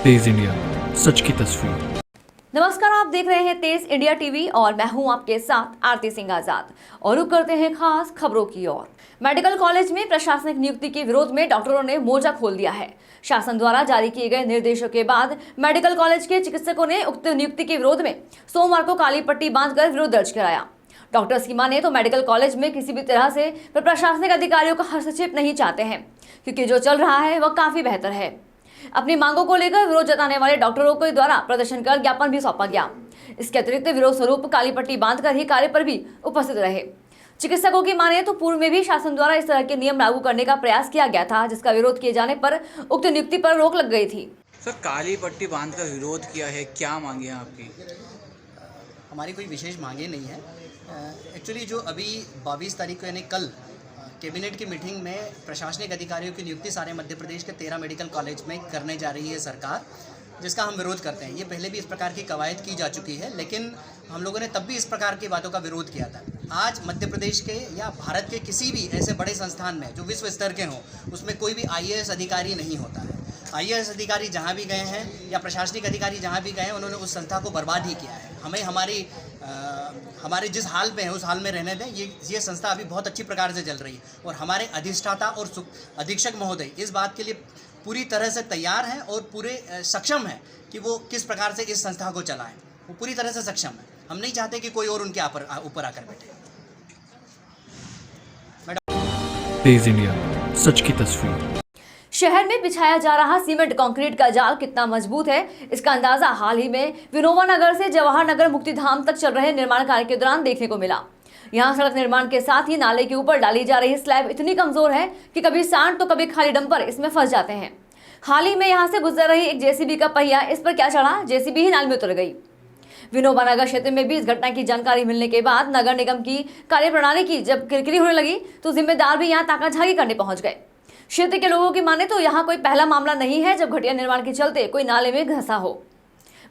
तेज India, सच की तस्वीर। नमस्कार, आप देख रहे हैं तेज इंडिया टीवी और मैं हूं आपके साथ आरती सिंह आजाद। और रुक करते हैं खास खबरों की ओर। मेडिकल कॉलेज में प्रशासनिक नियुक्ति के विरोध में डॉक्टरों ने मोर्चा खोल दिया है। शासन द्वारा जारी किए गए निर्देशों के बाद मेडिकल कॉलेज के चिकित्सकों ने उक्त नियुक्ति के विरोध में सोमवार को काली पट्टी बांधकर विरोध दर्ज कराया। डॉक्टर्स की माने तो मेडिकल कॉलेज में किसी भी तरह से प्रशासनिक अधिकारियों का हस्तक्षेप नहीं चाहते हैं, क्योंकि जो चल रहा है वह काफी बेहतर है। अपनी मांगों को लेकर विरोध जताने वाले डॉक्टरों के द्वारा प्रदर्शन कर ज्ञापन भी सौंपा गया। इसके अतिरिक्त विरोध स्वरूप काली पट्टी बांधकर ही कार्य पर भी उपस्थित रहे। चिकित्सकों की माने तो पूर्व में भी शासन द्वारा इस तरह के नियम लागू करने का प्रयास किया गया था, जिसका विरोध किए जाने पर उक्त नियुक्ति पर रोक लग गई थी। सर, काली पट्टी बांधकर विरोध किया है, क्या मांगे हैं आपकी? हमारी कोई विशेष मांगे नहीं है। एक्चुअली जो अभी 22 तारीख को यानी कल कैबिनेट की मीटिंग में प्रशासनिक अधिकारियों की नियुक्ति सारे मध्य प्रदेश के 13 मेडिकल कॉलेज में करने जा रही है सरकार, जिसका हम विरोध करते हैं। ये पहले भी इस प्रकार की कवायद की जा चुकी है, लेकिन हम लोगों ने तब भी इस प्रकार की बातों का विरोध किया था। आज मध्य प्रदेश के या भारत के किसी भी ऐसे बड़े संस्थान में जो विश्व स्तर के हों, उसमें कोई भी IAS अधिकारी नहीं होता है। IAS अधिकारी जहाँ भी गए हैं या प्रशासनिक अधिकारी जहाँ भी गए हैं, उन्होंने उस संस्था को बर्बाद ही किया है। हमें हमारे जिस हाल में है उस हाल में रहने दें। ये संस्था अभी बहुत अच्छी प्रकार से चल रही है और हमारे अधिष्ठाता और अधीक्षक महोदय इस बात के लिए पूरी तरह से तैयार हैं और पूरे सक्षम हैं कि वो किस प्रकार से इस संस्था को चलाएं। वो पूरी तरह से सक्षम है। हम नहीं चाहते कि कोई और उनके ऊपर आकर बैठे। तेज इंडिया, सच की तस्वीर। शहर में बिछाया जा रहा सीमेंट कंक्रीट का जाल कितना मजबूत है, इसका अंदाजा हाल ही में विनोबा नगर से जवाहर नगर मुक्तिधाम तक चल रहे निर्माण कार्य के दौरान देखने को मिला। यहां सड़क निर्माण के साथ ही नाले के ऊपर डाली जा रही स्लैब इतनी कमजोर है कि कभी सांड तो कभी खाली डंपर इसमें फंस जाते हैं। हाल ही में यहां से गुजर रही एक JCB का पहिया इस पर क्या चढ़ा, JCB ही नाले में उतर गई। विनोबा नगर क्षेत्र में भी इस घटना की जानकारी मिलने के बाद नगर निगम की कार्यप्रणाली की जब किरकिरी होने लगी तो जिम्मेदार भी यहां ताकाझाकी करने पहुंच गए। क्षेत्र के लोगों की माने तो यहाँ कोई पहला मामला नहीं है जब घटिया निर्माण के चलते कोई नाले में धंसा हो।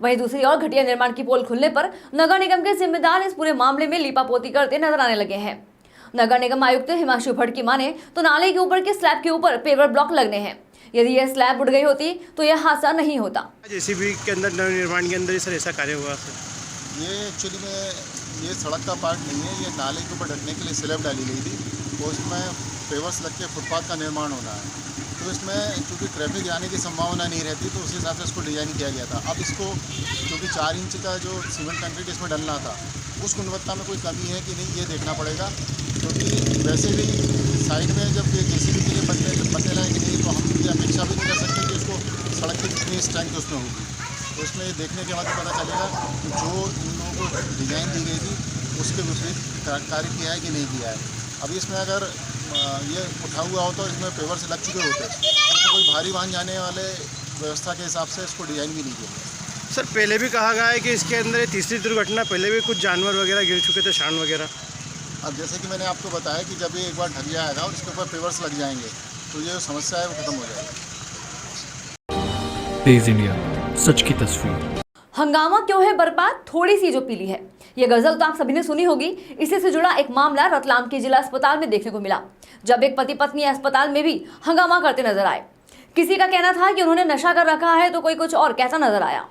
वहीं दूसरी ओर घटिया निर्माण की पोल खुलने पर नगर निगम के जिम्मेदार इस पूरे मामले में लीपापोती करते नजर आने लगे हैं। नगर निगम आयुक्त हिमांशु भट्ट की माने तो नाले के ऊपर के स्लैब के ऊपर पेवर ब्लॉक लगने हैं। यदि यह स्लैब उड़ गई होती तो यह हादसा नहीं होता। JCB के अंदर निर्माण के अंदर ही सर ऐसा कार्य हुआ सर। ये एक्चुअली में ये सड़क का पार्ट नहीं है, ये नाले के ऊपर ढकने के लिए स्लैब डाली गई थी और उसमें पेवर्स लग के फुटपाथ का निर्माण होना है। तो इसमें क्योंकि ट्रैफिक जाने की संभावना नहीं रहती तो उस हिसाब से इसको डिज़ाइन किया गया था। अब इसको क्योंकि 4 इंच का जो सीमेंट कंक्रीट इसमें डलना था, उस गुणवत्ता में कोई कमी है कि नहीं ये देखना पड़ेगा। क्योंकि वैसे भी साइड में जब JCB के लिए बनने लायक नहीं तो हम ये अपेक्षा भी नहीं कर सकते कि उसको सड़क की कितनी स्ट्रेंथ उसमें होगी। तो इसमें देखने के बाद पता चलेगा कि जो इन लोगों को डिज़ाइन दी गई थी उसके विपरीत कार्य किया है कि नहीं किया है। अभी इसमें अगर ये उठा हुआ होता और इसमें पेवर से लग चुके होते तो कोई भारी वाहन जाने वाले व्यवस्था के हिसाब से इसको डिज़ाइन भी नहीं किया। सर, पहले भी कहा गया है कि इसके अंदर ये तीसरी दुर्घटना, पहले भी कुछ जानवर वगैरह गिर चुके थे, सांड वगैरह। अब जैसे कि मैंने आपको बताया कि जब ये एक बार ढक जाएगा और इसके ऊपर पेवर्स लग जाएंगे तो ये समस्या है वो खत्म हो जाएगी। तेज इंडिया, सच की तस्वीर। हंगामा क्यों है बर्पा, थोड़ी सी जो पीली है। ये गजल तो आप सभी ने सुनी होगी। इसी से जुड़ा एक मामला रतलाम के जिला अस्पताल में देखने को मिला, जब एक पति पत्नी अस्पताल में भी हंगामा करते नजर आए। किसी का कहना था कि उन्होंने नशा कर रखा है तो कोई कुछ और कहता नजर आया।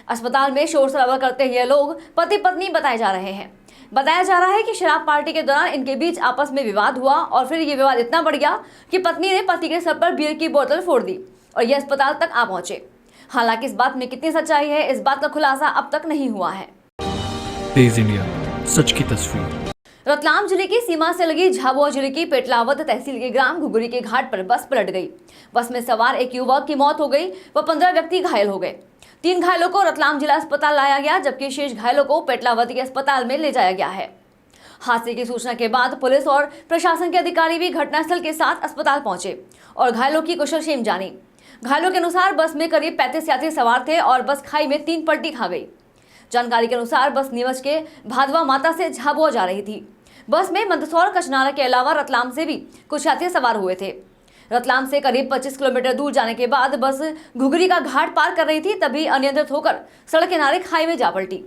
अस्पताल में शोर शराबा करते ये लोग पति पत्नी बताए जा रहे हैं। बताया जा रहा है कि शराब पार्टी के दौरान इनके बीच आपस में विवाद हुआ और फिर ये विवाद इतना बढ़ गया कि पत्नी ने पति के सर पर बीयर की बोतल फोड़ दी और ये अस्पताल तक आ पहुंचे। हालांकि इस बात में कितनी सच्चाई है, इस बात का खुलासा अब तक नहीं हुआ है। तेज इंडिया, सच की तस्वीर। रतलाम जिले की सीमा से लगी झाबुआ जिले की पेटलावद तहसील के ग्राम घुघुरी के घाट पर बस पलट गई। बस में सवार एक युवक की मौत हो गई व 15 व्यक्ति घायल हो गए। 3 घायलों को रतलाम जिला अस्पताल लाया गया, जबकि शेष घायलों को पेटलावद के अस्पताल में ले जाया गया है। हादसे की सूचना के बाद पुलिस और प्रशासन के अधिकारी भी घटनास्थल के साथ अस्पताल पहुंचे और घायलों की कुशलक्षेम जानी। घायलों के अनुसार बस में करीब 35 यात्री सवार थे और बस खाई में 3 पलटी खा गई। जानकारी के अनुसार बस नीमच के भादवा माता से झाबुआ जा रही थी। बस में मंदसौर कचनारा के अलावा रतलाम से भी कुछ यात्री सवार हुए थे। रतलाम से करीब 25 किलोमीटर दूर जाने के बाद बस घुघुरी का घाट पार कर रही थी, तभी अनियंत्रित होकर सड़क किनारे खाई में जा पलटी।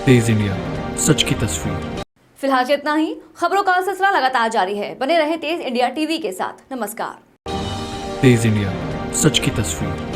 तेज इंडिया, सच की तस्वीर। फिलहाल इतना ही। खबरों का सिलसिला लगातार जारी है। बने रहे तेज इंडिया टीवी के साथ। नमस्कार। तेज इंडिया, सच की तस्वीर।